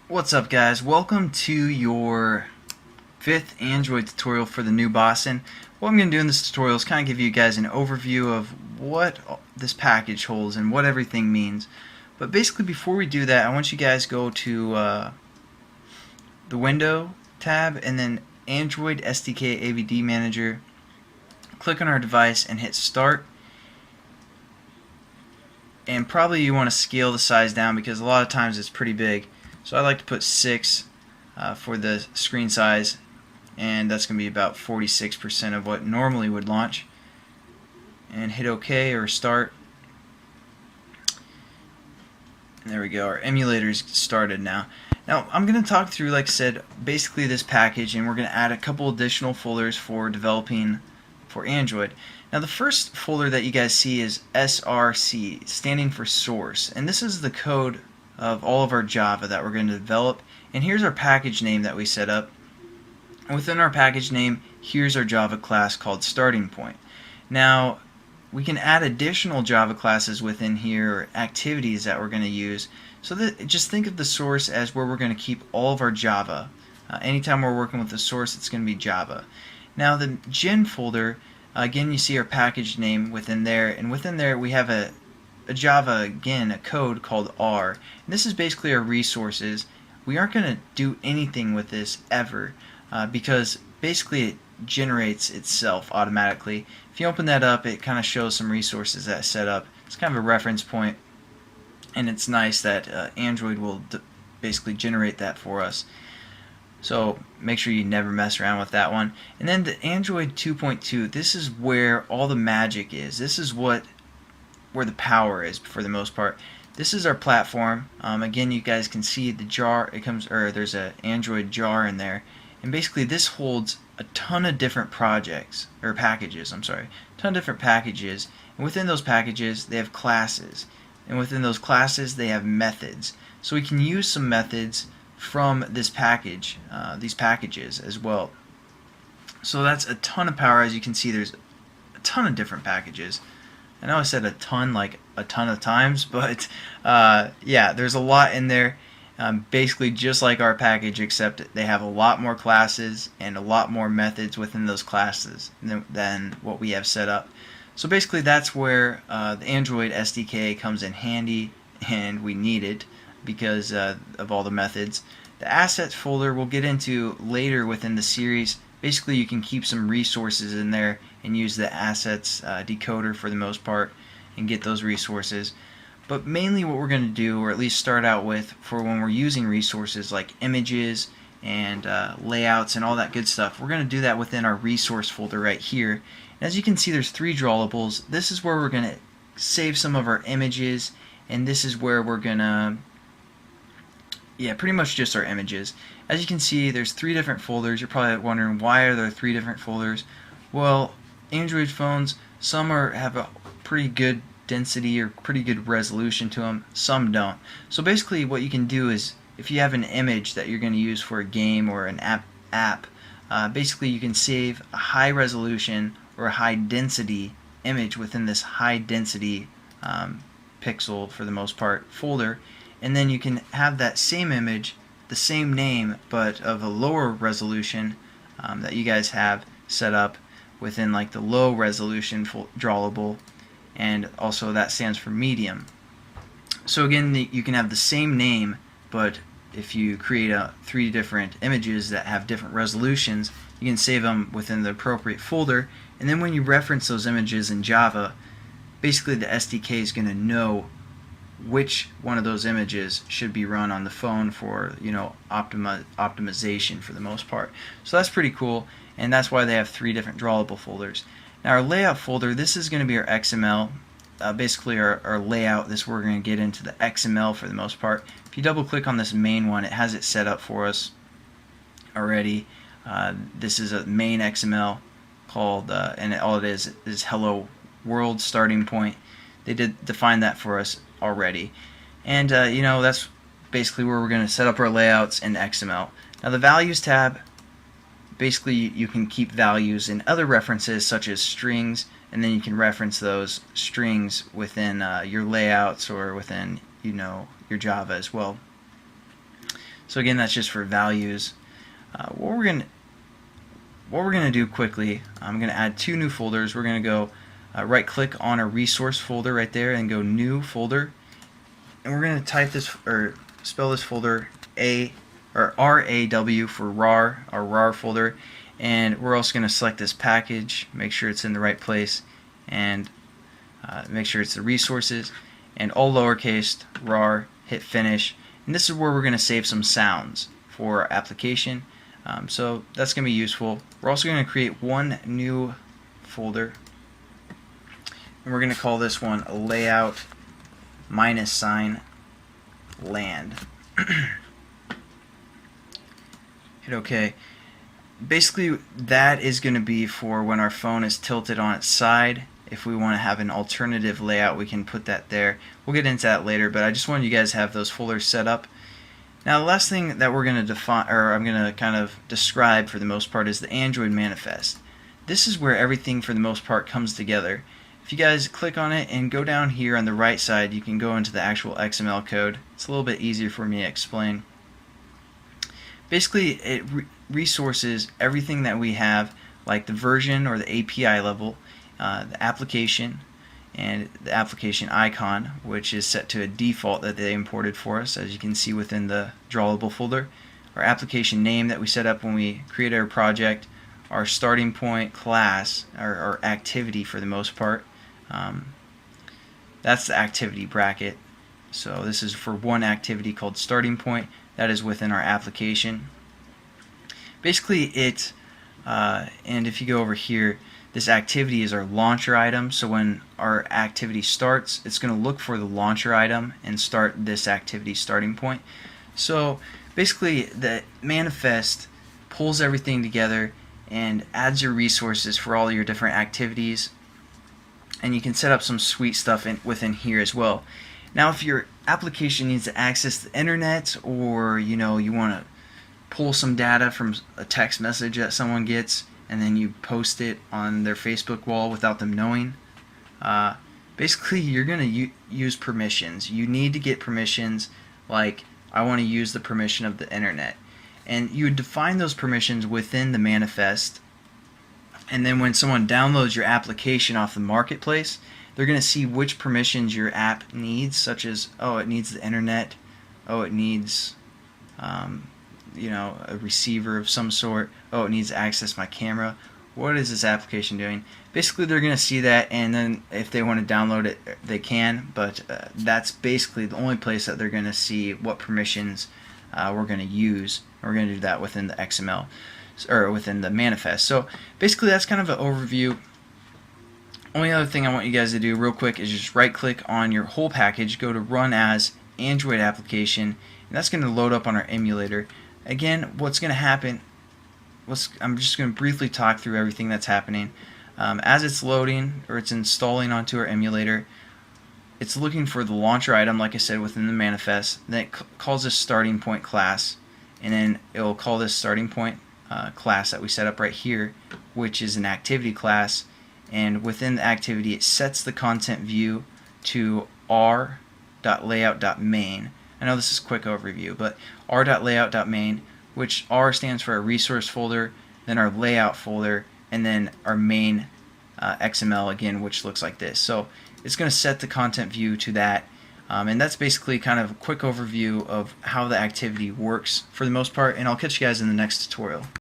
What's up, guys? Welcome to your 5th Android tutorial for the new Boson. What I'm going to do in this tutorial is kind of give you guys an overview of what this package holds and what everything means. But basically, before we do that, I want you guys to go to the Window tab and then Android SDK AVD Manager. Click on our device and hit Start. And probably you want to scale the size down because a lot of times it's pretty big. So I like to put 6 for the screen size, and that's going to be about 46% of what normally would launch. And hit OK or Start. And there we go. Our emulator's started now. Now I'm going to talk through, like I said, basically this package, and we're going to add a couple additional folders for developing for Android. Now the first folder that you guys see is SRC, standing for source, and this is the code of all of our Java that we're going to develop. And here's our package name that we set up. And within our package name, here's our Java class called Starting Point. Now we can add additional Java classes within here, or activities that we're going to use. So that, just think of the source as where we're going to keep all of our Java. Anytime we're working with the source, it's going to be Java. Now the Gen folder, again, you see our package name within there, and within there we have a Java, again, a code called R. And this is basically our resources. We aren't going to do anything with this ever because basically it generates itself automatically. If you open that up, it kind of shows some resources that I set up. It's kind of a reference point, and it's nice that Android will basically generate that for us. So make sure you never mess around with that one. And then the Android 2.2, this is where all the magic is. This is where the power is for the most part. This is our platform. Again, you guys can see the jar. There's an Android jar in there, and basically this holds a ton of different packages. A ton of different packages, and within those packages they have classes, and within those classes they have methods. So we can use some methods from this package, these packages as well. So that's a ton of power. As you can see, there's a ton of different packages. I know I said a ton like a ton of times, but yeah, there's a lot in there. Basically just like our package, except they have a lot more classes and a lot more methods within those classes than what we have set up. So basically that's where the Android SDK comes in handy, and we need it because of all the methods. The assets folder we'll get into later within the series. Basically you can keep some resources in there and use the assets decoder for the most part and get those resources. But mainly what we're going to do, or at least start out with, for when we're using resources like images and layouts and all that good stuff, we're going to do that within our resource folder right here. And as you can see, there's 3 drawables. This is where we're going to save some of our images, and this is where we're going to pretty much just our images. As you can see, there's 3 different folders. You're probably wondering, why are there 3 different folders? Well, Android phones, some have a pretty good density or pretty good resolution to them, some don't. So basically what you can do is, if you have an image that you're going to use for a game or an app, basically you can save a high resolution or a high density image within this high density pixel, for the most part, folder, and then you can have that same image, the same name, but of a lower resolution that you guys have set up within like the low resolution drawable, and also that stands for medium. So again, you can have the same name, but if you create 3 different images that have different resolutions, you can save them within the appropriate folder, and then when you reference those images in Java, basically the SDK is going to know which one of those images should be run on the phone for, optimization for the most part. So that's pretty cool, and that's why they have 3 different drawable folders. Now our layout folder, this is going to be our XML, basically our layout. This we're going to get into the XML for the most part. If you double click on this main one, it has it set up for us already. This is a main XML called, and all it is hello world starting point. They did define that for us already, and that's basically where we're going to set up our layouts in XML. Now the values tab, basically you can keep values in other references such as strings, and then you can reference those strings within your layouts or within your Java as well. So again, that's just for values. What we're gonna do quickly, I'm gonna add 2 new folders. We're gonna go right click on a resource folder right there and go new folder, and we're gonna type this or spell this folder RAW for RAR, our RAR folder, and we're also gonna select this package, make sure it's in the right place, and make sure it's the resources, and all lowercase RAR, hit finish, and this is where we're gonna save some sounds for our application. So that's going to be useful. We're also going to create one new folder, and we're going to call this one layout -land. Hit OK. Basically, that is going to be for when our phone is tilted on its side. If we want to have an alternative layout, we can put that there. We'll get into that later, but I just wanted you guys to have those folders set up. Now the last thing that we're going to define, or I'm going to kind of describe for the most part, is the Android manifest. This is where everything for the most part comes together. If you guys click on it and go down here on the right side, you can go into the actual XML code. It's a little bit easier for me to explain. Basically, it resources everything that we have, like the version or the API level, the application, and the application icon, which is set to a default that they imported for us, as you can see within the drawable folder. Our application name that we set up when we created our project, our starting point class, our activity for the most part. That's the activity bracket. So this is for one activity called starting point. That is within our application. Basically it, and if you go over here, this activity is our launcher item, so when our activity starts, it's going to look for the launcher item and start this activity starting point. So basically the manifest pulls everything together and adds your resources for all your different activities, and you can set up some sweet stuff within here as well. Now if your application needs to access the internet, or you want to pull some data from a text message that someone gets, and then you post it on their Facebook wall without them knowing. Basically, you're going to use permissions. You need to get permissions, like I want to use the permission of the internet. And you would define those permissions within the manifest, and then when someone downloads your application off the marketplace, they're going to see which permissions your app needs, such as, oh, it needs the internet, oh, it needs a receiver of some sort, oh, it needs to access my camera. What is this application doing? Basically, they're going to see that, and then if they want to download it, they can, but that's basically the only place that they're going to see what permissions we're going to use. We're going to do that within the XML, or within the manifest. So basically, that's kind of an overview. Only other thing I want you guys to do real quick is just right click on your whole package, go to run as Android application, and that's going to load up on our emulator. Again, what's going to happen, I'm just going to briefly talk through everything that's happening. As it's loading, or it's installing onto our emulator, it's looking for the launcher item, like I said, within the manifest. Then it calls this starting point class, and then it will call this starting point class that we set up right here, which is an activity class, and within the activity it sets the content view to r.layout.main. I know this is a quick overview, but r.layout.main, which R stands for our resource folder, then our layout folder, and then our main XML again, which looks like this. So it's going to set the content view to that, and that's basically kind of a quick overview of how the activity works for the most part, and I'll catch you guys in the next tutorial.